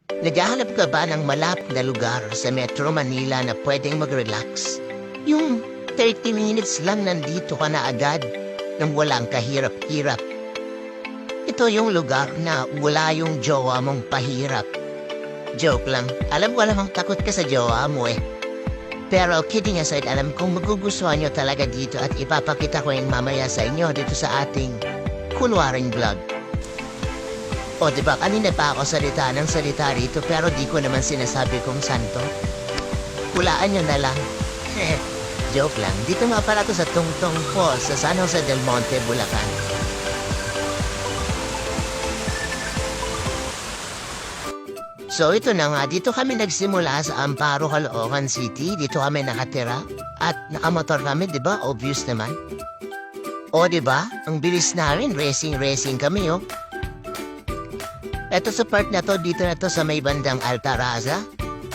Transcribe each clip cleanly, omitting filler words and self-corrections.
Naghahanap ka ba ng malapit na lugar sa Metro Manila na pwedeng mag-relax? Yung 30 minutes lang nandito ka na agad nang walang kahirap-hirap. Ito yung lugar na wala yung jowa mong pahirap. Joke lang, alam ko namang takot ka sa jowa mo eh. Pero kidding aside, alam kong magugustuhan nyo talaga dito at ipapakita ko yung mamaya sa inyo dito sa ating kunwaring vlog. O diba, kanina pa ako salita ng salita rito pero di ko naman sinasabi kung santo. Hulaan nyo na lang. Joke lang, dito nga pala to sa Tungtong Falls sa San Jose del Monte, Bulacan. So ito na nga, dito kami nagsimula sa Amparo, Caloocan City. Dito kami nakatira at nakamotor kami, diba? Obvious naman. O diba, ang bilis namin, racing kami oh. Eto sa part na to, dito na to sa may bandang Altaraza.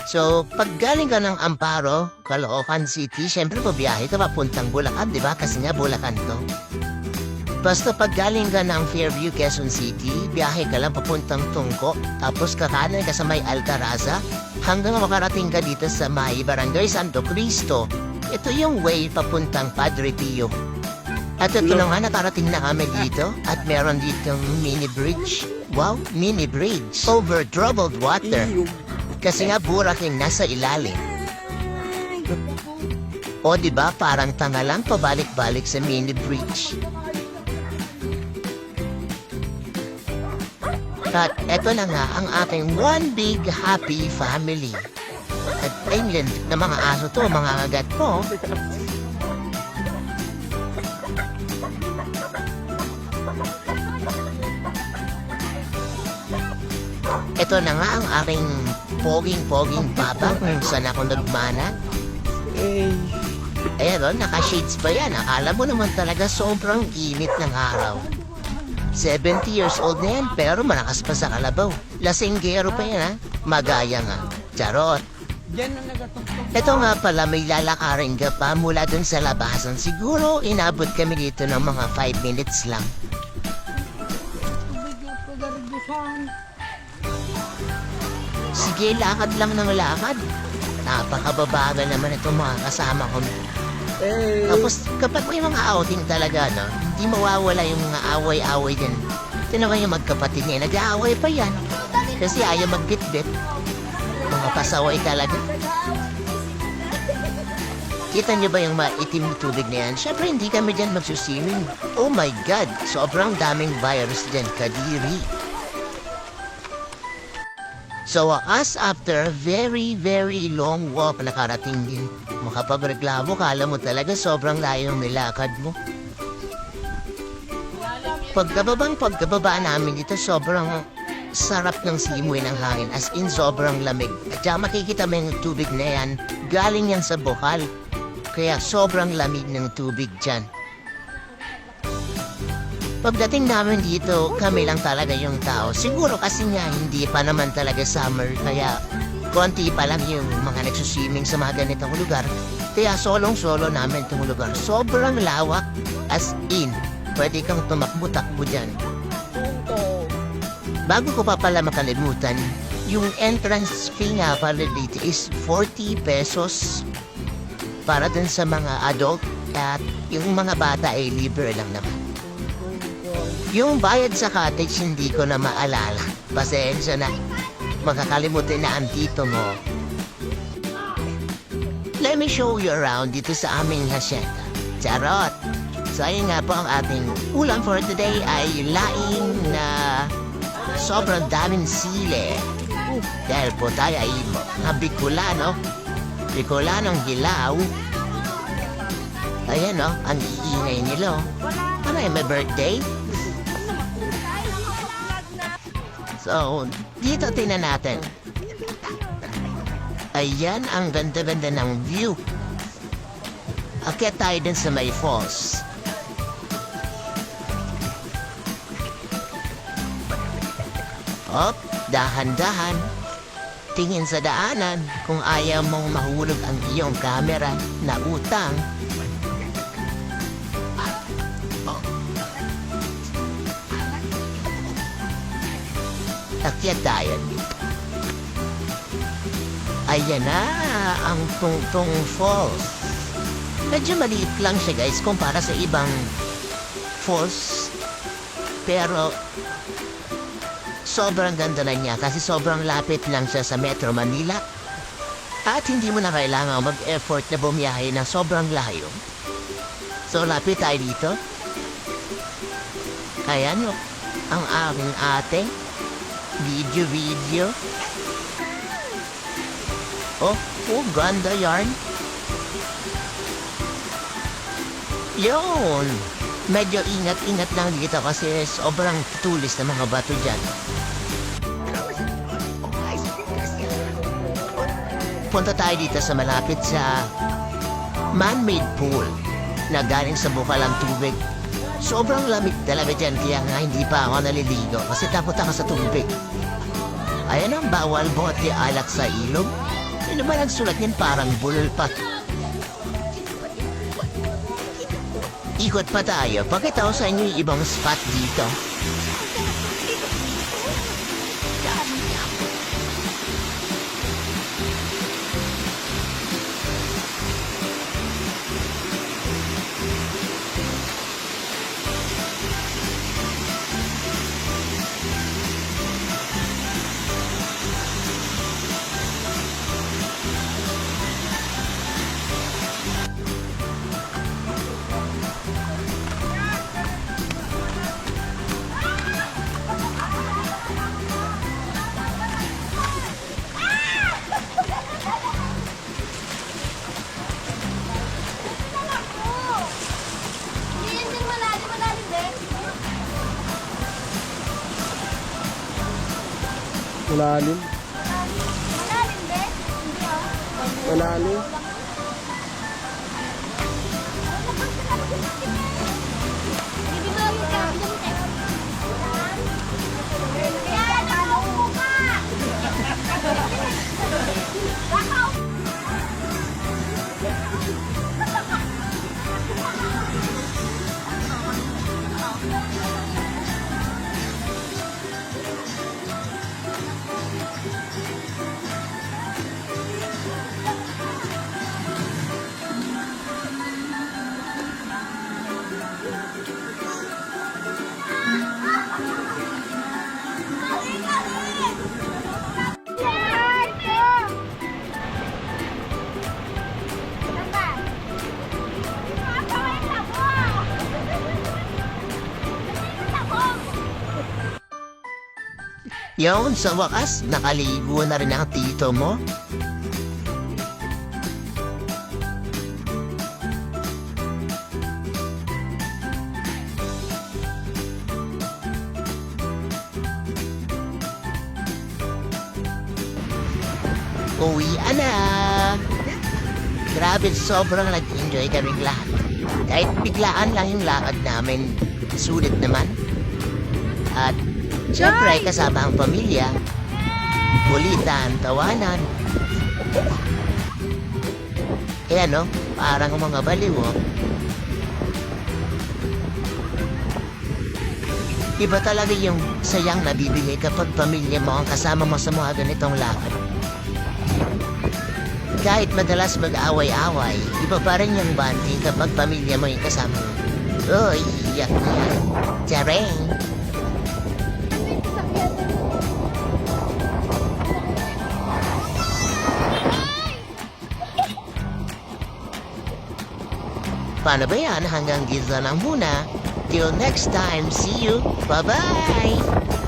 So, pag galing ka ng Amparo, Caloocan City, syempre pabiyahe ka papuntang Bulacan, di ba? Kasi nga Bulacan to. Basta pag galing ka ng Fairview, Quezon City, biyahe ka lang papuntang Tungko, tapos kakanan ka sa may Altaraza, hanggang makarating ka dito sa may Barangay Santo Cristo. Ito yung way papuntang Padre Pio. At ito na nga, nakarating na kami dito at meron ditong mini bridge. Wow, mini bridge. Over troubled water. Kasi nga Buraking nasa ilalim. O diba, parang tanga lang pabalik-balik sa mini bridge. At eto na nga ang ating one big happy family. At ayun na mga aso to, mga agat po. Ito na nga ang aking poging papa kung saan ako nagmana. Ayan o, naka-shades pa yan. Akala mo naman talaga sobrang init ng araw. 70 years old na yan pero malakas pa sa kalabaw. Lasinggero pa yan ha. Magaya nga. Charot. Ito nga pala, may lalakarin ka pa mula dun sa labasan. Siguro inabot kami dito ng mga 5 minutes lang. Sige, lakad lang ng lakad. Napakababagal naman itong mga kasama ko. Tapos kapag may mga outing talaga, no, hindi mawawala yung mga away-away din. Tinawa yung magkapatid niya, nag-aaway pa yan. Kasi ayaw magbitbit. Mga pasaway talaga. Kita niyo ba yung maitim na tubig na yan? Siyempre hindi kami dyan magsusimming. Oh my God, sobrang daming virus dyan, kadiri. So, as after very long walk, nakarating din. Makapagreklamo, kala mo talaga sobrang layo ng nilakad mo. Pagkababa namin dito, sobrang sarap ng simoy ng hangin. As in, sobrang lamig. At saka makikita mo yung tubig na yan, galing yan sa Bukal. Kaya sobrang lamig ng tubig dyan. Pagdating namin dito, kami lang talaga yung tao. Siguro kasi nga hindi pa naman talaga summer, kaya konti pa lang yung mga nagsuswimming sa mga ganitong lugar. Kaya solong-solo namin itong lugar. Sobrang lawak, as in, pwede kang tumakbo-takbo dyan. Bago ko pa pala makalimutan, yung entrance fee nga pala dito is 40 pesos para dun sa mga adult at yung mga bata ay libre lang naman. Yung bayad sa cottage, hindi ko na maalala. Pasensya na. Makakalimutin na ang tito mo. Let me show you around dito sa aming hacienda. Charot! So ayun nga po ang ating ulam for today ay laing na sobrang daming sile. Dahil po tayo ay mga Bicolano. Bicolanong hilaw. Ayan o, ang iingay nila. Ano yung may birthday? So, dito tingnan natin. Ayan ang ganda-ganda ng view. Akyat tayo din sa may falls. Hop, dahan-dahan. Tingin sa daanan kung ayaw mong mahulog ang iyong camera na utang. Akyat tayo. Ayan na ang Tungtung Falls. Medyo maliit lang siya guys kumpara sa ibang falls. Pero sobrang ganda na niya kasi sobrang lapit lang siya sa Metro Manila. At hindi mo na kailangan mag-effort na bumiyahe na sobrang layo. So lapit tayo dito. Ayan o, ang aking ate. Video. Oh, ganda yarn. Yun. Medyo ingat-ingat lang dito kasi sobrang tulis na mga bato dyan. Punta tayo dito sa malapit sa man-made pool na galing sa bukalang tubig. Sobrang lamig talaga dyan kaya nga hindi pa ako naliligo kasi takot ako sa tubig. Ayan ang bawal bote alak sa ilog. Ano ba nagsulat yan parang bulol pa? Ikot pa tayo. Pakita ko sa inyo yung ibang spot dito. Malalim. Malalim din? Hindi ah. Malalim. Hindi ba yung kapitong text? Kaya nakuha ka! Bakaw! Yun, sa wakas, nakaligo na rin ang tito mo. Uwian na! Grabe, sobrang nag-enjoy kaming lahat. Kahit biglaan lang yung lakad namin, sulit naman. At siyempre, kasama ang pamilya, kulitan, tawanan. Eh ano, parang mga baliw, oh. Iba talaga yung sayang nabibigay kapag pamilya mo ang kasama mo sa mga ganitong lakad. Kahit madalas mag-away-away, iba pa rin yung bonding kapag pamilya mo yung kasama mo. Uy, iyak niya. Tiyareng! Paano ba yan? Hanggang dito lang muna. Till next time, see you. Bye-bye!